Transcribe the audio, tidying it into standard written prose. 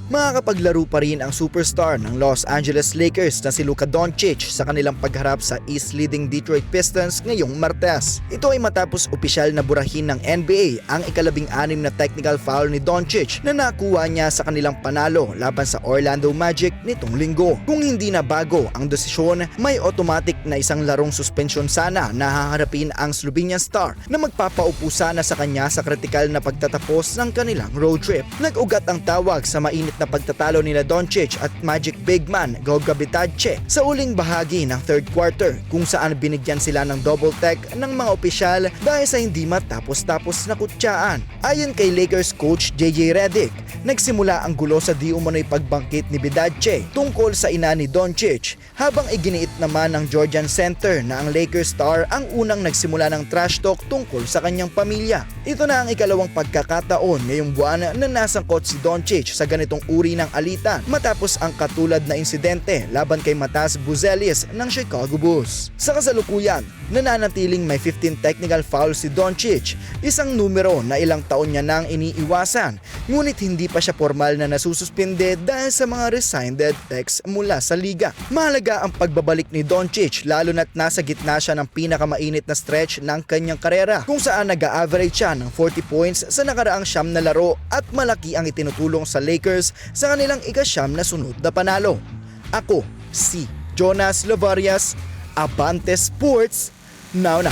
Makakapaglaro pa rin ang superstar ng Los Angeles Lakers na si Luka Doncic sa kanilang pagharap sa East leading Detroit Pistons ngayong Martes. Ito ay matapos opisyal na burahin ng NBA ang ika-16 na technical foul ni Doncic na nakuha niya sa kanilang panalo laban sa Orlando Magic nitong linggo. Kung hindi na bago ang desisyon, may automatic na isang larong suspensyon sana na haharapin ang Slovenian star na magpapaupo sana sa kanya sa kritikal na pagtatapos ng kanilang road trip. Nag-ugat ang tawag sa mainit na pagtatalo nila Doncic at Magic big man Goga Bitadze sa uling bahagi ng third quarter kung saan binigyan sila ng double tech ng mga opisyal dahil sa hindi matapos-tapos na kutsaan. Ayon kay Lakers coach JJ Redick, nagsimula ang gulo sa di umano'y pagbangkit ni Bitadze tungkol sa ina ni Doncic, habang iginiit naman ng Georgian center na ang Lakers star ang unang nagsimula ng trash talk tungkol sa kanyang pamilya. Ito na ang ikalawang pagkakataon ngayong buwan na nasangkot si Doncic sa ganitong uri ng alitan matapos ang katulad na insidente laban kay Matas Buzelis ng Chicago Bulls. Sa kasalukuyan, nananatiling may 15 technical fouls si Doncic, isang numero na ilang taon niya nang iniiwasan, ngunit hindi pa siya formal na nasususpinde dahil sa mga resigned texts mula sa liga. Mahalaga ang pagbabalik ni Doncic lalo na't nasa gitna siya ng pinakamainit na stretch ng kanyang karera kung saan nag-a-average siya ng 40 points sa nakaraang 9 na laro at malaki ang itinutulong sa Lakers sa kanilang ika-9 na sunod na panalo. Ako, si Jonas Lavarias, Abante Sports, now.